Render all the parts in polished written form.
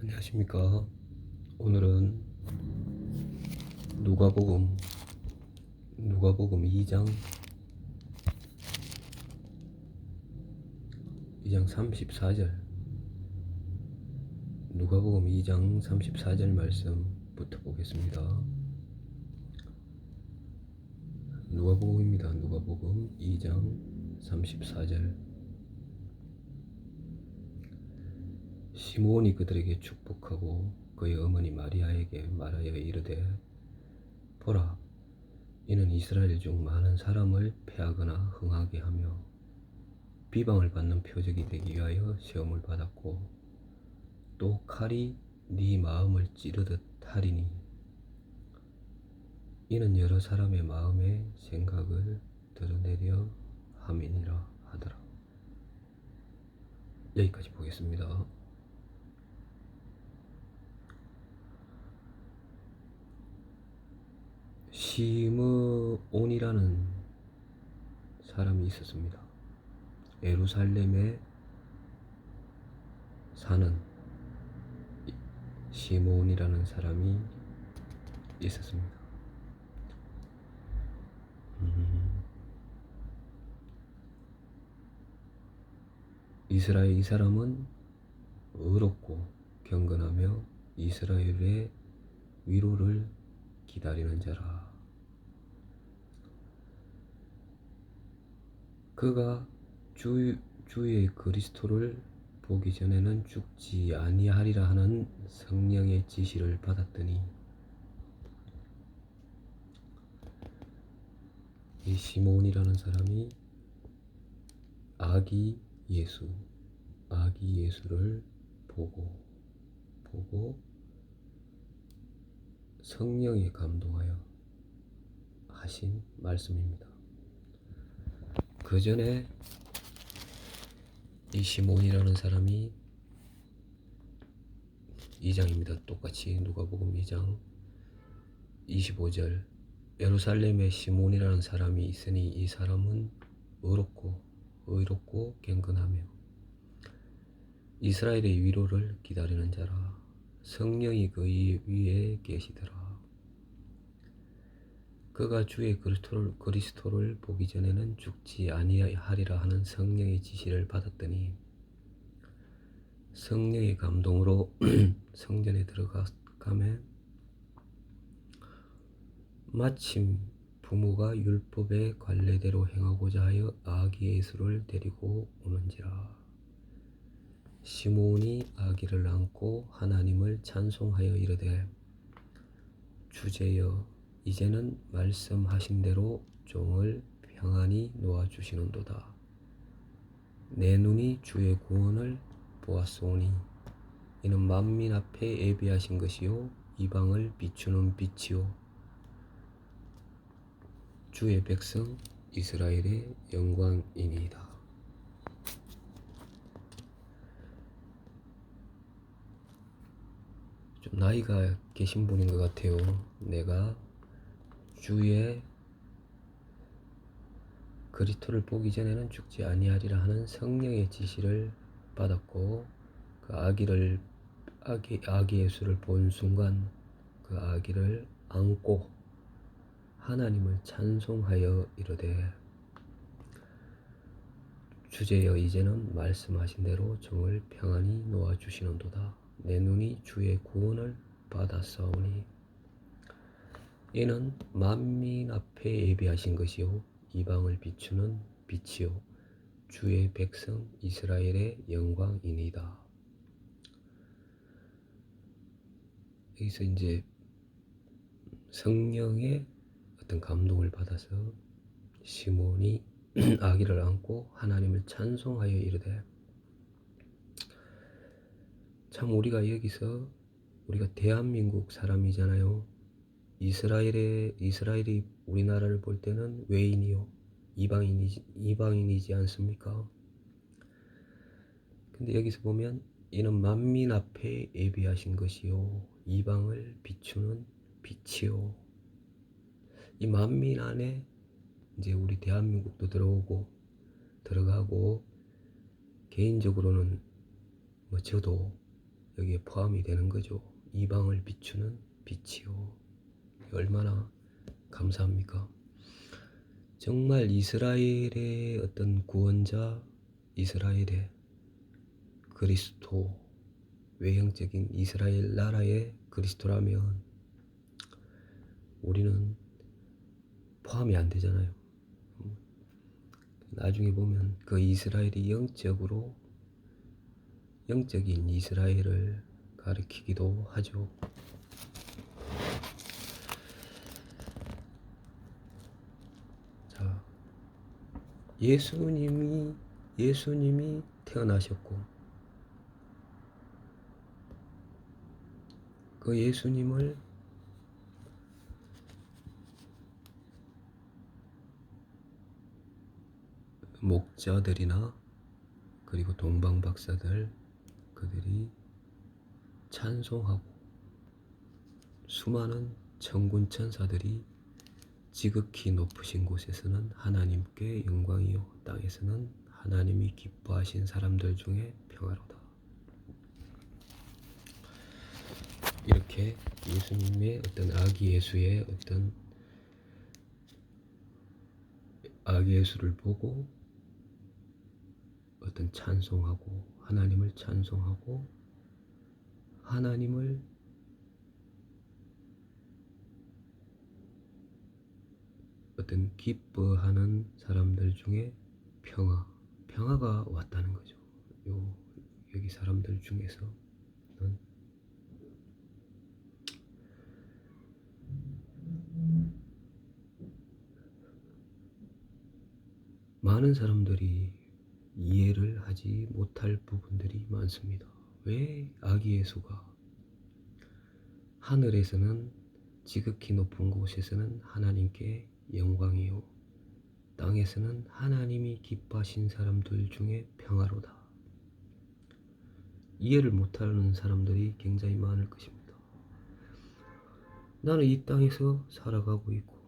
안녕하십니까. 오늘은 누가복음 2장 34절 누가복음 2장 34절 말씀부터 보겠습니다. 누가복음입니다. 누가복음 2장 34절. 시므온이 그들에게 축복하고 그의 어머니 마리아에게 말하여 이르되, 보라, 이는 이스라엘 중 많은 사람을 패하거나 흥하게 하며 비방을 받는 표적이 되기 위하여 시험을 받았고, 또 칼이 네 마음을 찌르듯 하리니 이는 여러 사람의 마음의 생각을 드러내려 함이니라 하더라. 여기까지 보겠습니다. 시므온이라는 사람이 있었습니다. 예루살렘에 사는 시므온이라는 사람이 있었습니다. 이 사람은 의롭고 경건하며 이스라엘의 위로를 기다리는 자라. 그가 주의 그리스도를 보기 전에는 죽지 아니하리라 하는 성령의 지시를 받았더니, 이 시몬이라는 사람이 아기 예수를 보고 성령에 감동하여 하신 말씀입니다. 그 전에 이 시몬이라는 사람이 2장입니다. 똑같이 누가복음 2장 25절. 예루살렘에 시몬이라는 사람이 있으니 이 사람은 의롭고 경건하며 이스라엘의 위로를 기다리는 자라. 성령이 그 위에 계시더라. 그가 주의 그리스도를 보기 전에는 죽지 아니하리라 하는 성령의 지시를 받았더니 성령의 감동으로 성전에 들어가매 마침 부모가 율법의 관례대로 행하고자 하여 아기 예수를 데리고 오는지라. 시므온이 아기를 안고 하나님을 찬송하여 이르되, 주제여, 이제는 말씀하신 대로 종을 평안히 놓아주시는도다. 내 눈이 주의 구원을 보았소니 이는 만민 앞에 예비하신 것이요 이방을 비추는 빛이요 주의 백성 이스라엘의 영광이니이다. 좀 나이가 계신 분인 것 같아요. 내가 주의 그리스도를 보기 전에는 죽지 아니하리라 하는 성령의 지시를 받았고, 그 아기 예수를 본 순간 그 아기를 안고 하나님을 찬송하여 이르되, 주제여, 이제는 말씀하신 대로 종을 평안히 놓아주시는도다. 내 눈이 주의 구원을 받았사오니 이는 만민 앞에 예비하신 것이요 이방을 비추는 빛이요 주의 백성 이스라엘의 영광이니이다. 여기서 이제 성령의 어떤 감동을 받아서 시몬이 아기를 안고 하나님을 찬송하여 이르되, 참 우리가 대한민국 사람이잖아요. 이스라엘이 우리나라를 볼 때는 외인이요 이방인이지 않습니까? 근데 여기서 보면 이는 만민 앞에 예비하신 것이요 이방을 비추는 빛이요. 이 만민 안에 이제 우리 대한민국도 들어가고 개인적으로는 저도 여기에 포함이 되는 거죠. 이방을 비추는 빛이요. 얼마나 감사합니까? 정말 이스라엘의 어떤 구원자, 이스라엘의 그리스도, 외형적인 이스라엘 나라의 그리스도라면 우리는 포함이 안 되잖아요. 나중에 보면 그 이스라엘이 영적인 이스라엘을 가리키기도 하죠. 자, 예수님이 태어나셨고 그 예수님을 목자들이나 그리고 동방 박사들 그들이 찬송하고 수많은 천군 천사들이 지극히 높으신 곳에서는 하나님께 영광이요 땅에서는 하나님이 기뻐하신 사람들 중에 평화로다. 이렇게 예수님의 어떤 아기 예수를 보고 어떤 찬송하고 하나님을 찬송하고 하나님을 어떤 기뻐하는 사람들 중에 평화가 왔다는 거죠. 여기 사람들 중에서는 많은 사람들이 이해를 하지 못할 부분들이 많습니다. 왜 아기 예수가 하늘에서는 지극히 높은 곳에서는 하나님께 영광이요 땅에서는 하나님이 기뻐하신 사람들 중에 평화로다. 이해를 못하는 사람들이 굉장히 많을 것입니다. 나는 이 땅에서 살아가고 있고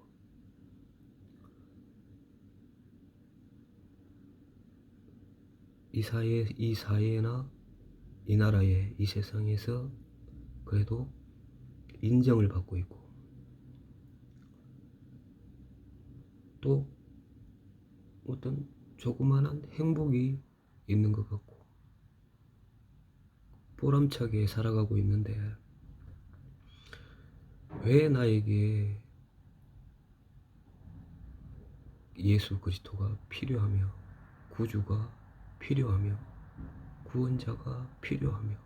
이 사회나 이 나라에 이 세상에서 그래도 인정을 받고 있고 또 어떤 조그만한 행복이 있는 것 같고 보람차게 살아가고 있는데 왜 나에게 예수 그리스도가 필요하며 구주가 필요하며 구원자가 필요하며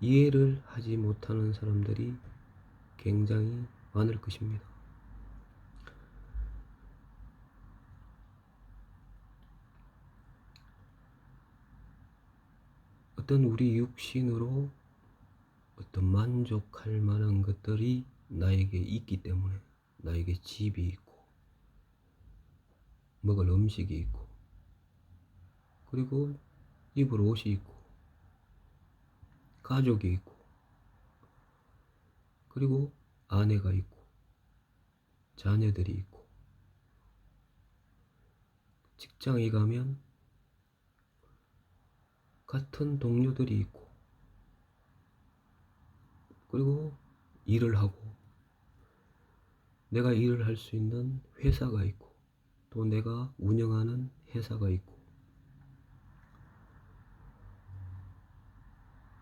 이해를 하지 못하는 사람들이 굉장히 많을 것입니다. 어떤 우리 육신으로 어떤 만족할 만한 것들이 나에게 있기 때문에 나에게 집이 있고 먹을 음식이 있고 그리고 입을 옷이 있고 가족이 있고 그리고 아내가 있고 자녀들이 있고 직장에 가면 같은 동료들이 있고 그리고 일을 하고 내가 일을 할 수 있는 회사가 있고 또 내가 운영하는 회사가 있고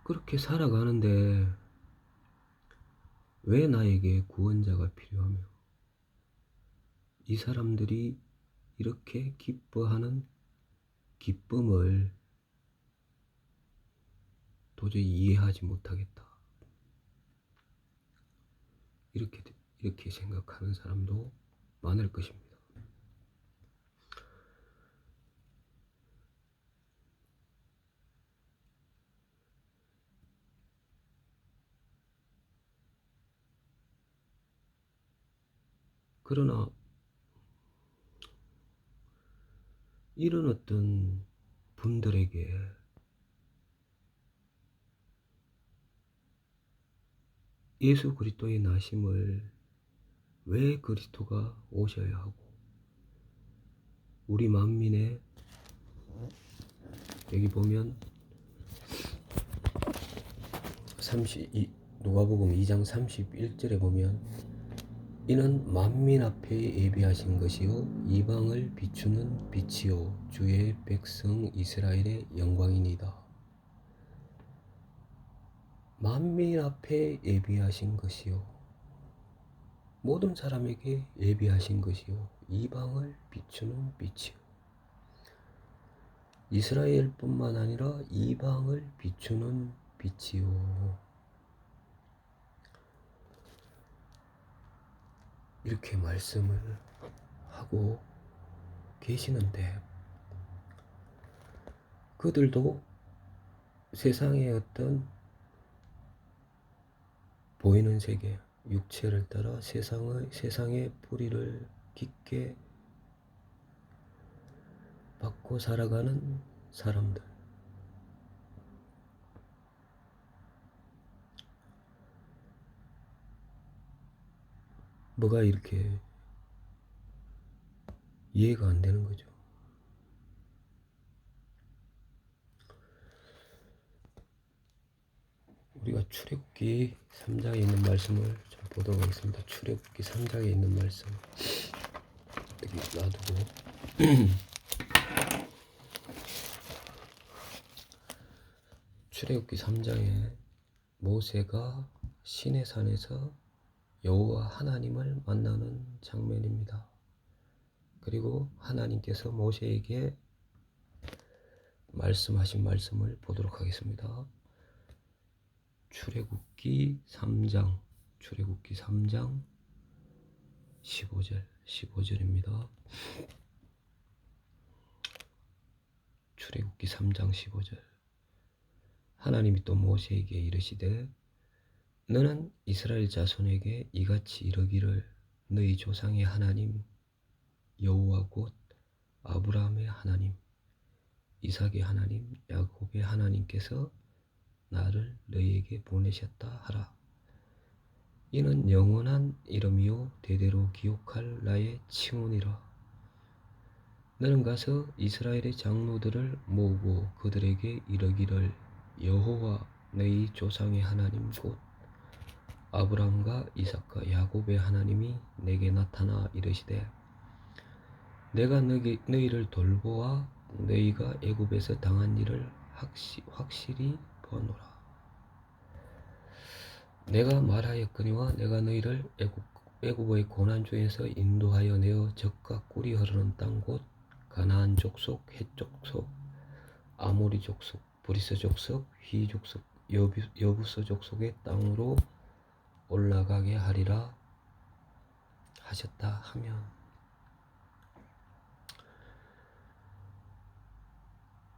그렇게 살아가는데 왜 나에게 구원자가 필요하며 이 사람들이 이렇게 기뻐하는 기쁨을 도저히 이해하지 못하겠다. 이렇게 생각하는 사람도 많을 것입니다. 그러나 이런 어떤 분들에게 예수 그리스도의 나심을 왜 그리스도가 오셔야 하고 우리 만민의 여기 보면 누가복음 2장 31절에 보면 이는 만민 앞에 예비하신 것이요 이방을 비추는 빛이요 주의 백성 이스라엘의 영광이니이다. 만민 앞에 예비하신 것이요 모든 사람에게 예비하신 것이요 이방을 비추는 빛이요 이스라엘뿐만 아니라 이방을 비추는 빛이요 이렇게 말씀을 하고 계시는데 그들도 세상의 어떤 보이는 세계, 육체를 따라 세상의 뿌리를 깊게 받고 살아가는 사람들. 뭐가 이렇게 이해가 안 되는 거죠. 우리가 출애굽기 3장에 있는 말씀을 좀 보도록 하겠습니다. 출애굽기 3장에 있는 말씀 여기 놔두고 출애굽기 3장에 모세가 시내산에서 여호와 하나님을 만나는 장면입니다. 그리고 하나님께서 모세에게 말씀하신 말씀을 보도록 하겠습니다. 출애굽기 3장 15절입니다. 출애굽기 3장 15절. 하나님이 또 모세에게 이르시되 너는 이스라엘 자손에게 이같이 이르기를 너희 조상의 하나님 여호와 곧 아브라함의 하나님 이삭의 하나님 야곱의 하나님께서 나를 너희에게 보내셨다 하라. 이는 영원한 이름이요 대대로 기억할 나의 칭언이라. 너는 가서 이스라엘의 장로들을 모으고 그들에게 이르기를 여호와 너희 조상의 하나님 곧 아브라함과 이삭과 야곱의 하나님이 내게 나타나 이르시되 내가 너희를 돌보아 너희가 애굽에서 당한 일을 확실히 보노라. 내가 말하였거니와 내가 너희를 애굽의 고난 중에서 인도하여 내어 젖과 꿀이 흐르는 땅 곧 가나안 족속, 헷 족속, 아모리 족속, 브리스 족속, 휘 족속, 여부스 족속의 땅으로 올라가게 하리라 하셨다 하면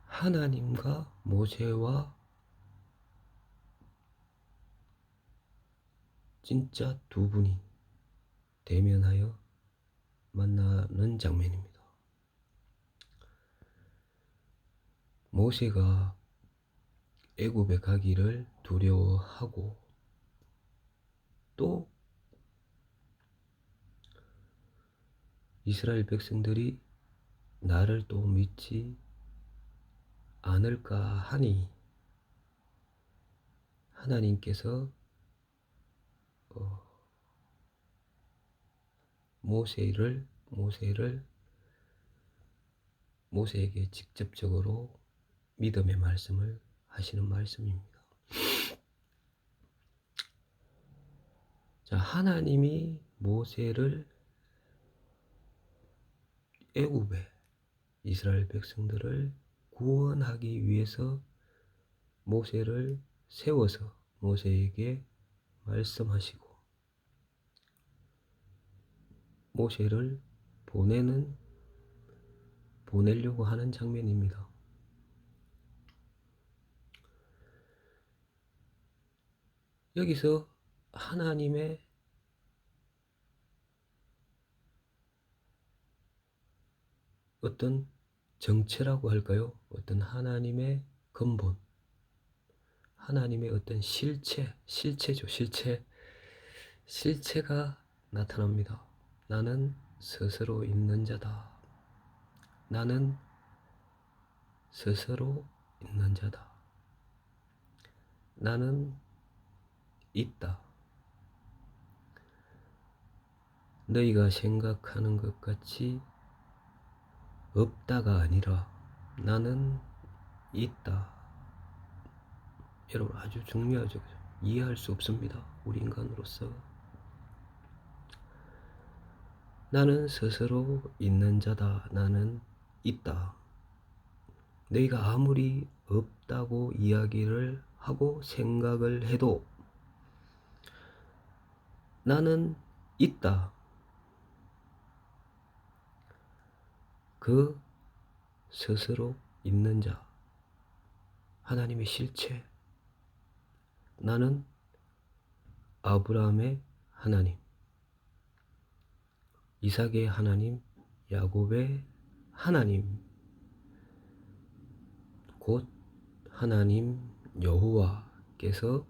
하나님과 모세와 진짜 두 분이 대면하여 만나는 장면입니다. 모세가 애굽에 가기를 두려워하고 또 이스라엘 백성들이 나를 또 믿지 않을까 하니 하나님께서 모세에게 직접적으로 믿음의 말씀을 하시는 말씀입니다. 자, 하나님이 모세를 애굽에 이스라엘 백성들을 구원하기 위해서 모세를 세워서 모세에게 말씀하시고 모세를 보내려고 하는 장면입니다. 여기서 하나님의 어떤 정체라고 할까요? 어떤 하나님의 근본, 하나님의 어떤 실체죠. 실체가 나타납니다. 나는 스스로 있는 자다. 나는 스스로 있는 자다. 나는 있다. 너희가 생각하는 것 같이 없다가 아니라 나는 있다. 여러분 아주 중요하죠. 이해할 수 없습니다. 우리 인간으로서. 나는 스스로 있는 자다. 나는 있다. 너희가 아무리 없다고 이야기를 하고 생각을 해도 나는 있다. 그 스스로 있는 자, 하나님의 실체. 나는 아브라함의 하나님, 이삭의 하나님, 야곱의 하나님, 곧 하나님 여호와께서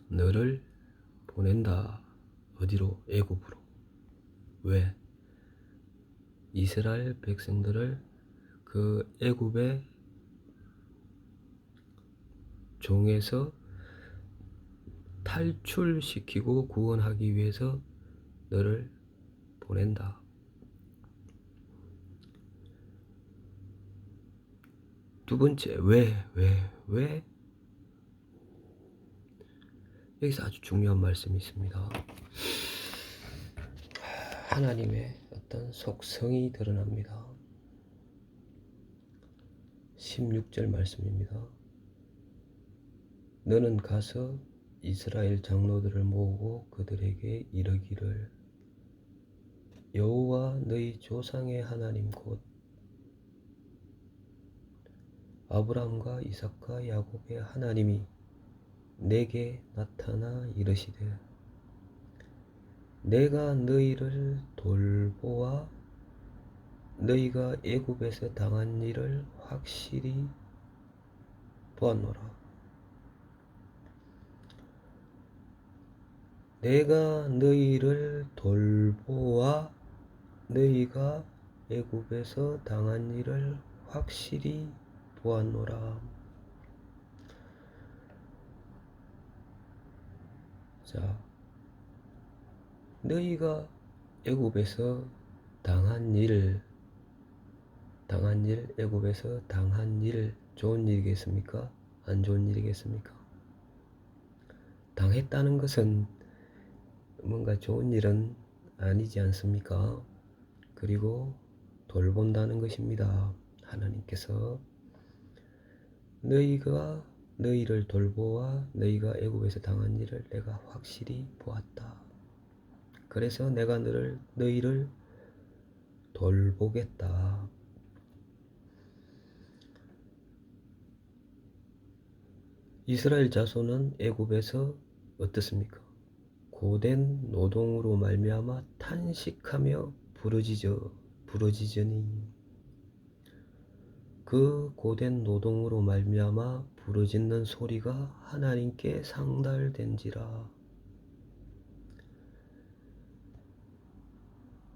너를 보낸다. 어디로? 애굽으로. 왜? 이스라엘 백성들을 그 애굽의 종에서 탈출시키고 구원하기 위해서 너를 보낸다. 두 번째, 왜? 여기서 아주 중요한 말씀이 있습니다. 하나님의 어떤 속성이 드러납니다. 16절 말씀입니다. 너는 가서 이스라엘 장로들을 모으고 그들에게 이르기를 여호와 너희 조상의 하나님 곧 아브라함과 이삭과 야곱의 하나님이 내게 나타나 이르시되 내가 너희를 돌보아 너희가 애굽에서 당한 일을 확실히 보았노라. 내가 너희를 돌보아 너희가 애굽에서 당한 일을 확실히 보았노라. 자, 너희가 애굽에서 당한 일, 애굽에서 당한 일 좋은 일이겠습니까? 안 좋은 일이겠습니까? 당했다는 것은 뭔가 좋은 일은 아니지 않습니까? 그리고 돌본다는 것입니다. 하나님께서 너희가 너희를 돌보아 너희가 애굽에서 당한 일을 내가 확실히 보았다. 그래서 내가 너희를 돌보겠다. 이스라엘 자손은 애굽에서 어떻습니까? 고된 노동으로 말미암아 탄식하며 부르짖으니 그 고된 노동으로 말미암아 부르짖는 소리가 하나님께 상달된지라.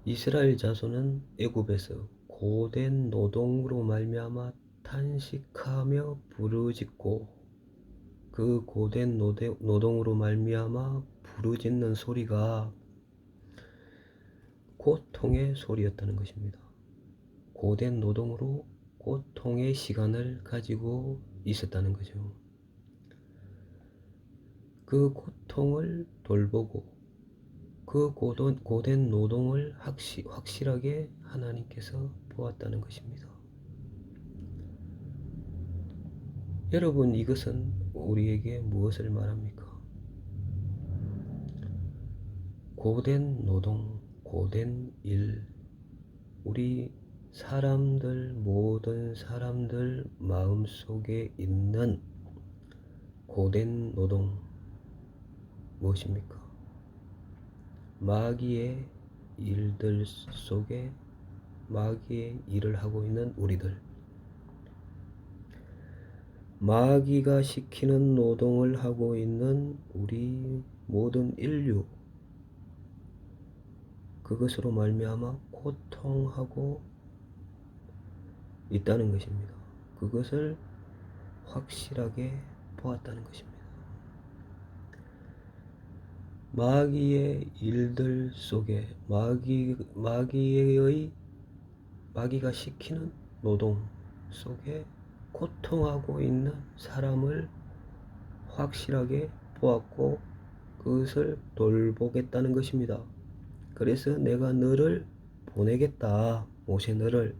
이스라엘 자손은 애굽에서 고된 노동으로 말미암아 탄식하며 부르짖고 그 고된 노동으로 말미암아 부르짖는 소리가 고통의 소리였다는 것입니다. 고된 노동으로 고통의 시간을 가지고 있었다는 거죠. 그 고통을 돌보고 그 고된 노동을 확실하게 하나님께서 보았다는 것입니다. 여러분, 이것은 우리에게 무엇을 말합니까? 고된 노동, 고된 일, 우리 모든 사람들 마음속에 있는 고된 노동 무엇입니까? 마귀의 일들 속에 마귀의 일을 하고 있는 우리들, 마귀가 시키는 노동을 하고 있는 우리 모든 인류, 그것으로 말미암아 고통하고 있다는 것입니다. 그것을 확실하게 보았다는 것입니다. 마귀의 일들 속에 마귀가 시키는 노동 속에 고통하고 있는 사람을 확실하게 보았고 그것을 돌보겠다는 것입니다. 그래서 내가 너를 보내겠다. 모세 너를.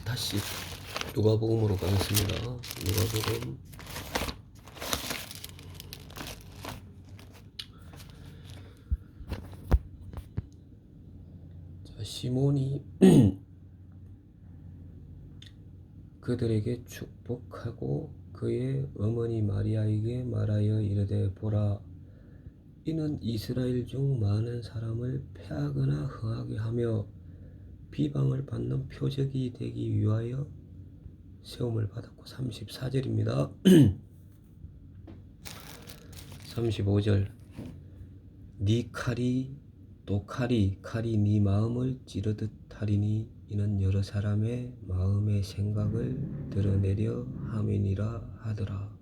다시 누가복음으로 가겠습니다. 누가복음 1 시몬이 그들에게 축복하고 그의 어머니 마리아에게 말하여 이르되 보라 이는 이스라엘 중 많은 사람을 패하거나 흥하게 하며 비방을 받는 표적이 되기 위하여 세움을 받았고 34절입니다. 35절 네 칼이 또 칼이 네 마음을 찌르듯 하리니 이는 여러 사람의 마음의 생각을 드러내려 함이니라 하더라.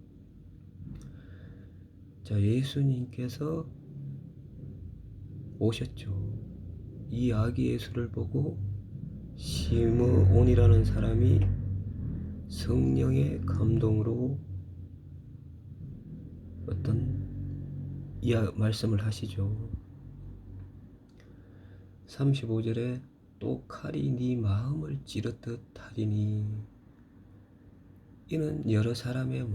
자, 예수님께서 오셨죠. 이 아기 예수를 보고 시므온이라는 사람이 성령의 감동으로 어떤 말씀을 하시죠. 35절에 또 칼이 네 마음을 찌르듯 하리니 이는 여러 사람의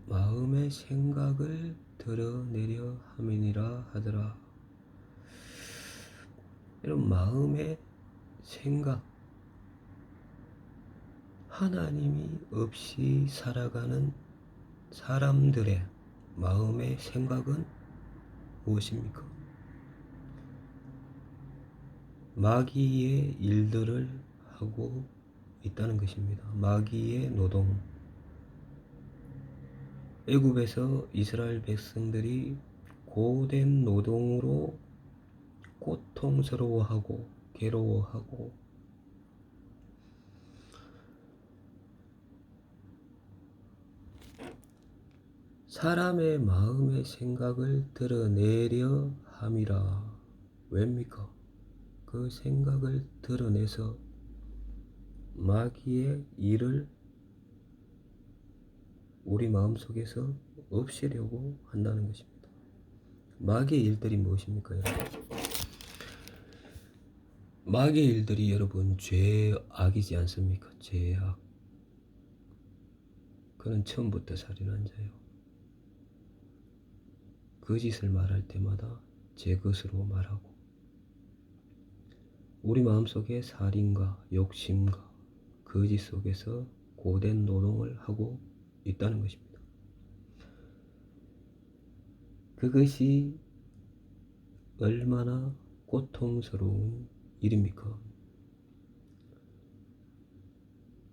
마음의 생각을 드러내려 함이니라 하더라. 이런 마음의 생각, 하나님이 없이 살아가는 사람들의 마음의 생각은 무엇입니까? 마귀의 일들을 하고 있다는 것입니다. 마귀의 노동. 애굽에서 이스라엘 백성들이 고된 노동으로 고통스러워하고 괴로워하고 사람의 마음의 생각을 드러내려 함이라. 왜입니까? 그 생각을 드러내서 마귀의 일을 우리 마음속에서 없애려고 한다는 것입니다. 마귀의 일들이 무엇입니까? 마귀의 일들이 여러분 죄악이지 않습니까? 죄악. 그는 처음부터 살인한 자요. 거짓을 말할 때마다 제 것으로 말하고 우리 마음속에 살인과 욕심과 거짓 속에서 고된 노동을 하고 있다는 것입니다. 그것이 얼마나 고통스러운 일입니까?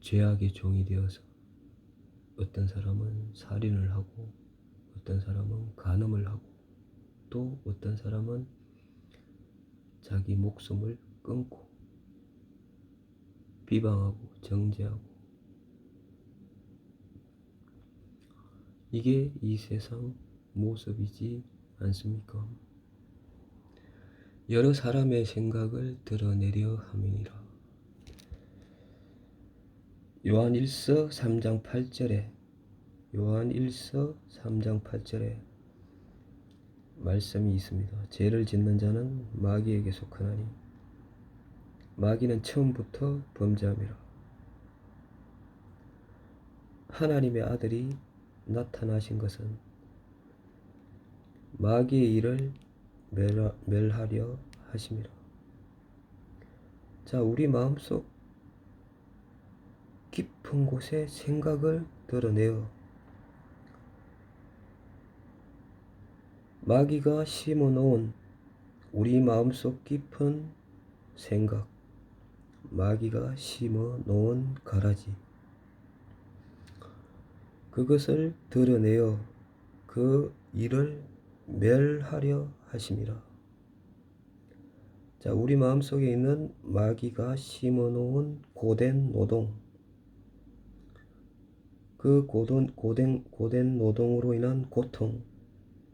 죄악의 종이 되어서 어떤 사람은 살인을 하고 어떤 사람은 간음을 하고 또 어떤 사람은 자기 목숨을 끊고 비방하고 정죄하고 이게 이 세상 모습이지 않습니까? 여러 사람의 생각을 드러내려 함이니라. 요한일서 3장 8절에 말씀이 있습니다. 죄를 짓는 자는 마귀에게 속하나니 마귀는 처음부터 범죄함이라. 하나님의 아들이 나타나신 것은 마귀의 일을 멸하려 하심이라. 자, 우리 마음속 깊은 곳에 생각을 드러내어 마귀가 심어놓은 우리 마음속 깊은 생각, 마귀가 심어놓은 가라지, 그것을 드러내어 그 일을 멸하려 하심이라. 자, 우리 마음속에 있는 마귀가 심어놓은 고된 노동, 그 고된 노동으로 인한 고통,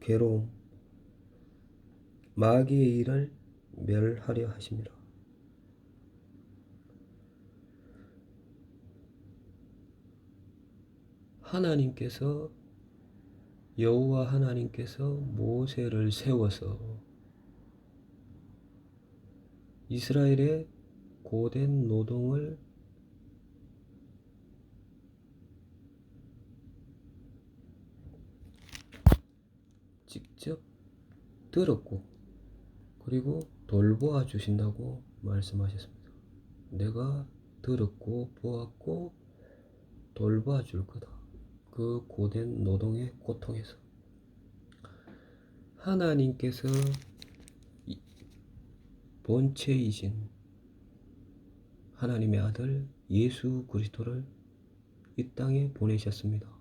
괴로움, 마귀의 일을 멸하려 하심이라. 하나님께서 여호와 하나님께서 모세를 세워서 이스라엘의 고된 노동을 직접 들었고 그리고 돌보아 주신다고 말씀하셨습니다. 내가 들었고 보았고 돌봐 줄 거다. 그 고된 노동의 고통에서 하나님께서 본체이신 하나님의 아들 예수 그리스도를 이 땅에 보내셨습니다.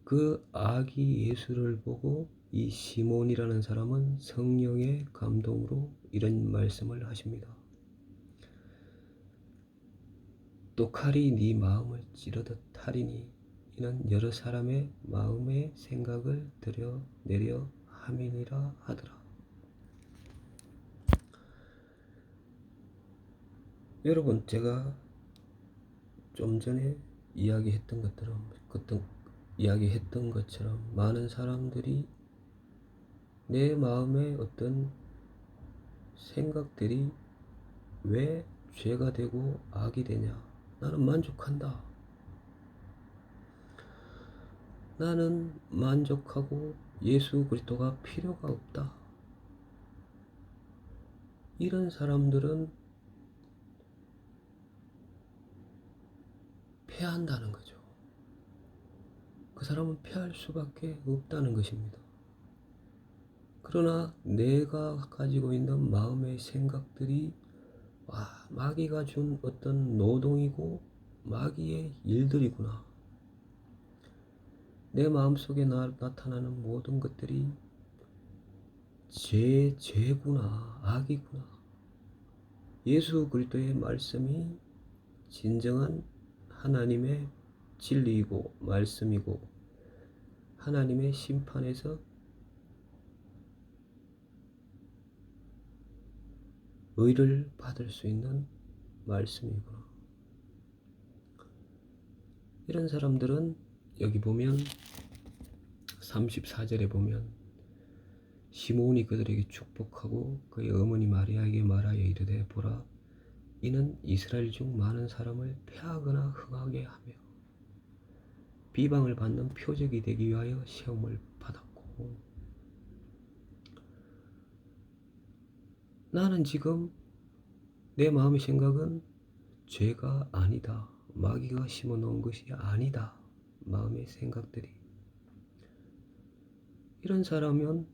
그 아기 예수를 보고 이 시몬이라는 사람은 성령의 감동으로 이런 말씀을 하십니다. 또 칼이 네 마음을 찌르듯 하리니 이는 여러 사람의 마음의 생각을 드러내려 함이니라 하더라. 여러분, 제가 좀 전에 이야기했던 것처럼 많은 사람들이 내 마음의 어떤 생각들이 왜 죄가 되고 악이 되냐? 나는 만족한다. 나는 만족하고 예수 그리스도가 필요가 없다. 이런 사람들은 패한다는 거죠. 그 사람은 패할 수밖에 없다는 것입니다. 그러나 내가 가지고 있는 마음의 생각들이 마귀가 준 어떤 노동이고 마귀의 일들이구나. 내 마음속에 나타나는 모든 것들이 죄구나, 악이구나. 예수 그리스도의 말씀이 진정한 하나님의 진리이고 말씀이고 하나님의 심판에서 의를 받을 수 있는 말씀이구나. 이런 사람들은 여기 보면 34절에 보면 시몬이 그들에게 축복하고 그의 어머니 마리아에게 말하여 이르되 보라 이는 이스라엘 중 많은 사람을 패하거나 흥하게 하며 비방을 받는 표적이 되기 위하여 시험을 받았고 나는 지금 내 마음의 생각은 죄가 아니다. 마귀가 심어놓은 것이 아니다. 마음의 생각들이 이런 사람은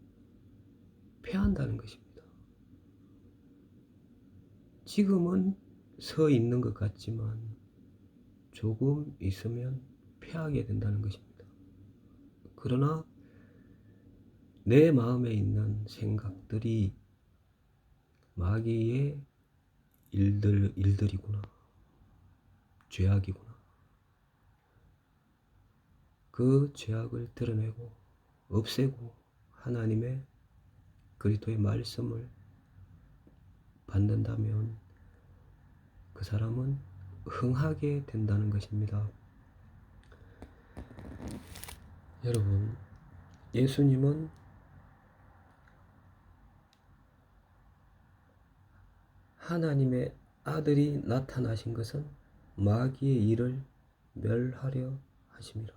패한다는 것입니다. 지금은 서 있는 것 같지만 조금 있으면 패하게 된다는 것입니다. 그러나 내 마음에 있는 생각들이 마귀의 일들이구나. 죄악이구나. 그 죄악을 드러내고 없애고 하나님의 그리스도의 말씀을 받는다면 그 사람은 흥하게 된다는 것입니다. 여러분, 예수님은 하나님의 아들이 나타나신 것은 마귀의 일을 멸하려 하심이라.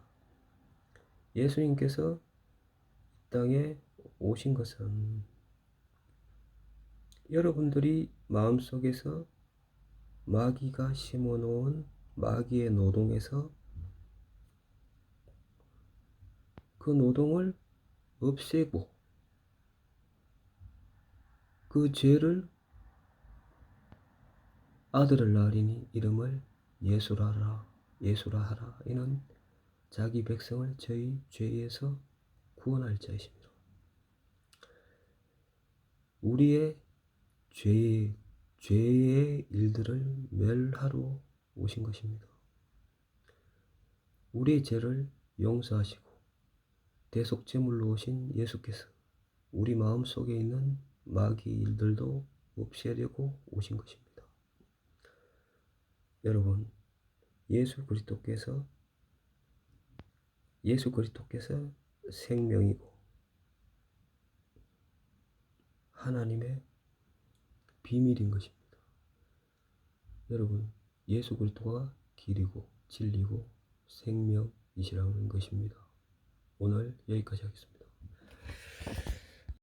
예수님께서 이 땅에 오신 것은 여러분들이 마음속에서 마귀가 심어놓은 마귀의 노동에서 그 노동을 없애고 그 죄를 아들을 낳으리니 이름을 예수라 하라. 이는 자기 백성을 저희 죄에서 구원할 자이십니다. 우리의 죄의 일들을 멸하러 오신 것입니다. 우리의 죄를 용서하시고 대속제물로 오신 예수께서 우리 마음속에 있는 마귀 일들도 없애려고 오신 것입니다. 여러분, 예수 그리스도께서 생명이고 하나님의 비밀인 것입니다. 여러분, 예수 그리스도가 길이고 진리고 생명이시라는 것입니다. 오늘 여기까지 하겠습니다.